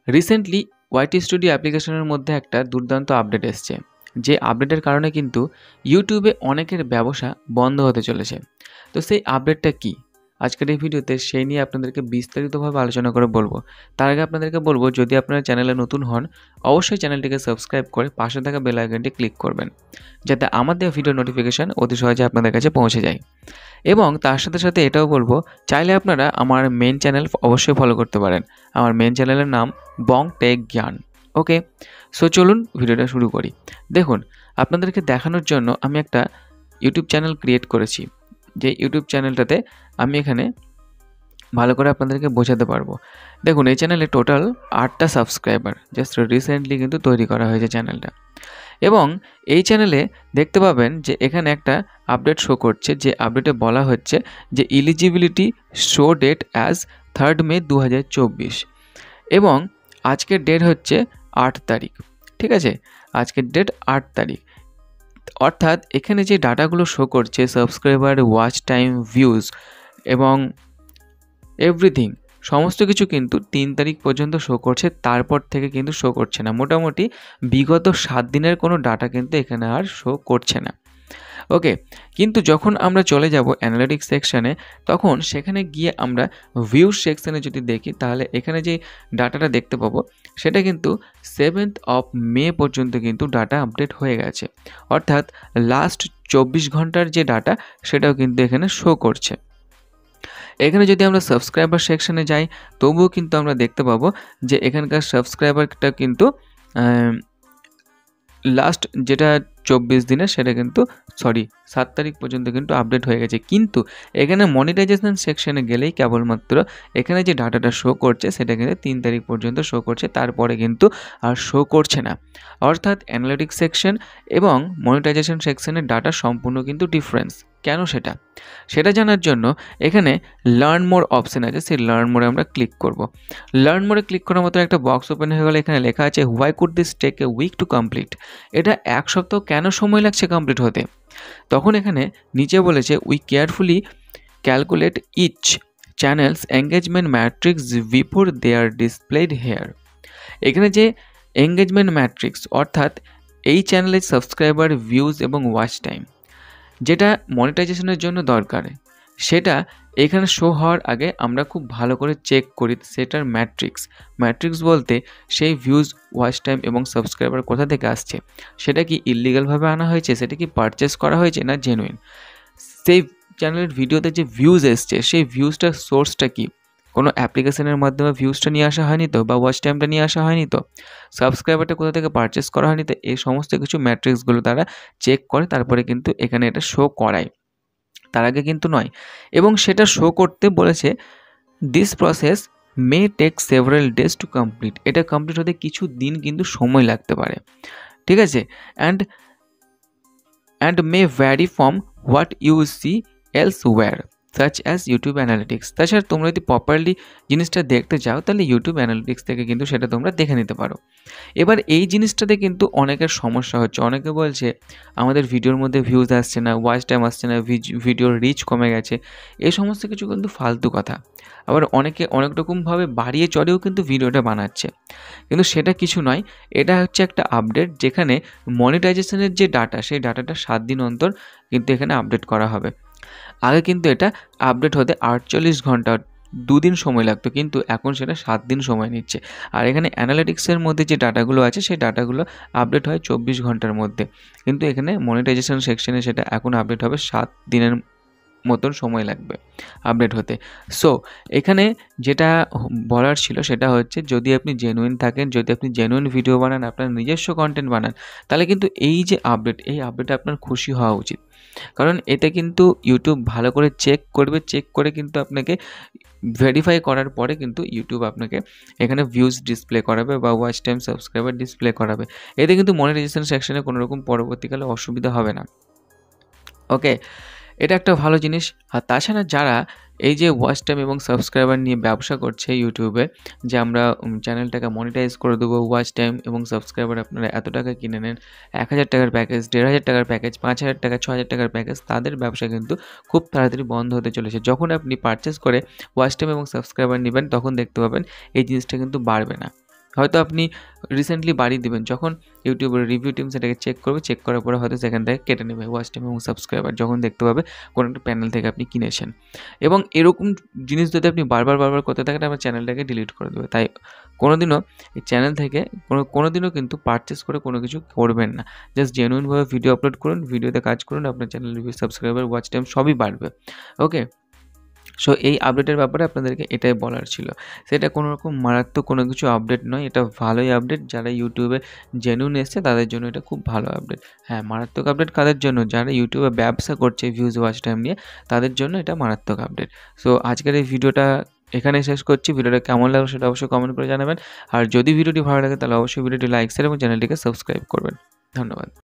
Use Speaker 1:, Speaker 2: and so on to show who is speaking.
Speaker 1: Recently YT studio অ্যাপ্লিকেশনের মধ্যে একটা দুর্দান্ত আপডেট এসছে, যে আপডেটের কারণে কিন্তু ইউটিউবে অনেকের ব্যবসা বন্ধ হতে চলেছে। তো সেই আপডেটটা কি, আজকের এই ভিডিওতে সেই নিয়ে আপনাদেরকে বিস্তারিতভাবে আলোচনা করে বলবো। তার আগে আপনাদেরকে বলবো, যদি আপনারা চ্যানেলে নতুন হন অবশ্যই চ্যানেলটিকে সাবস্ক্রাইব করে পাশে থাকা বেল আইকনটি ক্লিক করবেন, যাতে আমার দেওয়া ভিডিও নোটিফিকেশান অতি সহজে আপনাদের কাছে পৌঁছে যায়। এবং তার সাথে সাথে এটাও বলবো, চাইলে আপনারা আমার মেন চ্যানেল অবশ্যই ফলো করতে পারেন। আমার মেন চ্যানেলের নাম বং টেক জ্ঞান। ওকে, সো চলুন ভিডিওটা শুরু করি। দেখুন, আপনাদেরকে দেখানোর জন্য আমি একটা ইউটিউব চ্যানেল ক্রিয়েট করেছি, যে ইউটিউব চ্যানেলটাতে আমি এখানে ভালো করে আপনাদেরকে বোঝাতে পারবো। দেখুন, এই চ্যানেলে টোটাল 8টা সাবস্ক্রাইবার, জাস্ট রিসেন্টলি কিন্তু তৈরি করা হয়েছে চ্যানেলটা। এবং এই চ্যানেলে দেখতে পাবেন যে এখানে একটা আপডেট শো করছে, যে আপডেটে বলা হচ্ছে যে eligibility show date as 3rd May 2024, এবং আজকের ডেট হচ্ছে 8 তারিখ। ঠিক আছে, আজকের ডেট 8 তারিখ। অর্থাৎ এখানে যে ডাটাগুলো শো করছে, সাবস্ক্রাইবার, ওয়াচ টাইম, ভিউজ এবং এভরিথিং, সমস্ত কিছু কিন্তু 3 তারিখ পর্যন্ত শো করছে, তারপর থেকে কিন্তু শো করছে না। মোটামুটি বিগত 7 দিনের কোনো ডাটা কিন্তু এখানে আর শো করছে না। ওকে, কিন্তু যখন আমরা চলে যাব অ্যানালিটিক্স সেকশানে, তখন সেখানে গিয়ে আমরা ভিউজ সেকশানে যদি দেখি, তাহলে এখানে যে ডাটাটা দেখতে পাবো সেটা কিন্তু 7th অফ মে পর্যন্ত কিন্তু ডাটা আপডেট হয়ে গেছে। অর্থাৎ লাস্ট 24 ঘন্টার যে ডাটা সেটাও কিন্তু এখানে শো করছে। এখানে যদি আমরা সাবস্ক্রাইবার সেকশানে যাই, তবুও কিন্তু আমরা দেখতে পাবো যে এখানকার সাবস্ক্রাইবারটা কিন্তু লাস্ট যেটা 24 দিনের, সেটা কিন্তু 7 তারিখ পর্যন্ত কিন্তু আপডেট হয়ে গেছে। কিন্তু এখানে মনিটাইজেশন সেকশনে গেলেই কেবলমাত্র এখানে যে ডাটাটা শো করছে সেটা কিন্তু 3 তারিখ পর্যন্ত শো করছে, তারপরে কিন্তু আর শো করছে না। অর্থাৎ অ্যানালিটিক্স সেকশন এবং মনিটাইজেশন সেকশনের ডাটা সম্পূর্ণ কিন্তু ডিফারেন্স। কেন সেটা জানার জন্য এখানে লার্ন মোর অপশান আছে, সেই লার্ন মোরে আমরা ক্লিক করব। লার্ন মোরে ক্লিক করার মতো একটা বক্স ওপেন হয়ে গেলে এখানে লেখা আছে why could this take a week to complete. এটা 1 সপ্তাহ কেন সময় লাগছে কমপ্লিট হতে? তখন এখানে নিচে বলেছে we carefully calculate each channels engagement matrix before they are displayed here. এখানে যে এঙ্গেজমেন্ট ম্যাট্রিক্স, অর্থাৎ এই চ্যানেলের সাবস্ক্রাইবার, ভিউজ এবং ওয়াচ টাইম, যেটা মনিটাইজেশনের জন্য দরকার, সেটা এখানে শো হওয়ার আগে আমরা খুব ভালো করে চেক করি সেটার ম্যাট্রিক্স বলতে সেই ভিউজ, ওয়াচ টাইম এবং সাবস্ক্রাইবার কোথা থেকে আসছে, সেটা কি ইললিগালভাবে আনা হয়েছে, সেটা কি পারচেস করা হয়েছে না জেনুইন। সেই চ্যানেলের ভিডিওতে যে ভিউজ এসছে, সেই ভিউজটার সোর্সটা কি, কোনো অ্যাপ্লিকেশনের মাধ্যমে ভিউজটা নিয়ে আসা হয়নি তো, বা ওয়াচ টাইমটা নিয়ে আসা হয়নি তো, সাবস্ক্রাইবারটা কোথা থেকে পারচেস করা হয়নি তো, এই সমস্ত কিছু ম্যাট্রিক্সগুলো তারা চেক করে তারপরে কিন্তু এখানে এটা শো করায়, তার আগে কিন্তু নয়। এবং সেটা শো করতে বলেছে this process may take several days to complete. এটা কমপ্লিট হতে কিছু দিন কিন্তু সময় লাগতে পারে। ঠিক আছে, and may vary from what you see elsewhere such as YouTube analytics. তাছাড়া তোমরা যদি প্রপারলি জিনিসটা দেখতে চাও, তাহলে ইউটিউব অ্যানালিটিক্স থেকে কিন্তু সেটা তোমরা দেখে নিতে পারো। এবার এই জিনিসটাতে কিন্তু অনেকের সমস্যা হচ্ছে। অনেকে বলছে আমাদের ভিডিওর মধ্যে ভিউজ আসছে না, ওয়াচ টাইম আসছে না, ভিডিওর রিচ কমে গেছে। এই সমস্ত কিছু কিন্তু ফালতু কথা। আবার অনেকে অনেক রকমভাবে বাড়িয়ে চড়েও কিন্তু ভিডিওটা বানাচ্ছে, কিন্তু সেটা কিছু নয়। এটা হচ্ছে একটা আপডেট, যেখানে মনিটাইজেশনের যে ডাটা, সেই ডাটাটা 7 দিন অন্তর কিন্তু এখানে আপডেট করা হবে। আগে কিন্তু এটা আপডেট হতে 48 ঘন্টা, 2 দিন সময় লাগতো, কিন্তু এখন সেটা 7 দিন সময় নিচ্ছে। আর এখানে অ্যানালিটিক্সের মধ্যে যে ডাটাগুলো আছে, সেই ডাটাগুলো আপডেট হয় 24 ঘন্টার মধ্যে, কিন্তু এখানে মনিটাইজেশন সেকশনে সেটা এখন আপডেট হবে 7 দিনের মতন সময় লাগবে আপডেট হতে। সো এখানে যেটা বলার ছিল সেটা হচ্ছে, যদি আপনি জেনুইন থাকেন, যদি আপনি জেনুইন ভিডিও বানান, আপনার নিজস্ব কন্টেন্ট বানান, তাহলে কিন্তু এই যে আপডেট, এই আপডেটে আপনার খুশি হওয়া উচিত। কারণ এতে কিন্তু ইউটিউব ভালো করে চেক করবে, চেক করে কিন্তু আপনাকে ভেরিফাই করার পরে কিন্তু ইউটিউব আপনাকে এখানে ভিউজ ডিসপ্লে করাবে বা ওয়াচ টাইম, সাবস্ক্রাইবার ডিসপ্লে করাবে। এতে কিন্তু মনিটাইজেশন সেকশনে কোনো রকম পরবর্তীকালে অসুবিধা হবে না। ওকে, এটা একটা ভালো জিনিস। আর তাছাড়া যারা এই যে ওয়াচ টাইম এবং সাবস্ক্রাইবার নিয়ে ব্যবসা করছে ইউটিউবে, যে আমরা চ্যানেলটাকে মনিটাইজ করে দেবো, ওয়াচ টাইম এবং সাবস্ক্রাইবার আপনারা এত টাকা কিনে নেন, 1000 টাকার প্যাকেজ, 1500 টাকার প্যাকেজ, 5000 টাকা, 6000 টাকার প্যাকেজ, তাদের ব্যবসা কিন্তু খুব তাড়াতাড়ি বন্ধ হতে চলেছে। যখন আপনি পারচেস করে ওয়াচ টাইম এবং সাবস্ক্রাইবার নেবেন, তখন দেখতে পাবেন এই জিনিসটা কিন্তু বাড়বে না। হয়তো আপনি রিসেন্টলি বাড়িয়ে দিবেন, যখন ইউটিউবের রিভিউ টিম সেটাকে চেক করবে, চেক করার পরে হয়তো সেখান থেকে কেটে নেবে ওয়াচ টাইম এবং সাবস্ক্রাইবার, যখন দেখতে পাবে কোনো একটা প্যানেল থেকে আপনি কিনেছেন। এবং এরকম জিনিস যদি আপনি বারবার করতে থাকেন, আপনার চ্যানেলটাকে ডিলিট করে দেবে। তাই কোনোদিনও এই চ্যানেল থেকে কোনোদিনও কিন্তু পারচেস করে কোনো কিছু করবেন না। জাস্ট জেনুইনভাবে ভিডিও আপলোড করুন, ভিডিওতে কাজ করুন, আপনার channel review, subscriber, watch time সবই বাড়বে। ওকে? সো এই আপডেটের ব্যাপারে আপনাদেরকে এটাই বলার ছিল। সেটা কোনো রকম মারাত্মক কোনো কিছু আপডেট নয়, এটা ভালোই আপডেট। যারা ইউটিউবে জেনুইন এসছে তাদের জন্য এটা খুব ভালো আপডেট। হ্যাঁ, মারাত্মক আপডেট কাদের জন্য? যারা ইউটিউবে ব্যবসা করছে ভিউজ, ওয়াচ টাইম নিয়ে, তাদের জন্য এটা মারাত্মক আপডেট। সো আজকের এই ভিডিওটা এখানেই শেষ করছি। ভিডিওটা কেমন লাগলো সেটা অবশ্যই কমেন্ট করে জানাবেন। আর যদি ভিডিওটি ভালো লাগে তাহলে অবশ্যই ভিডিওটি লাইক, শেয়ার এবং চ্যানেলটিকে সাবস্ক্রাইব করবেন। ধন্যবাদ।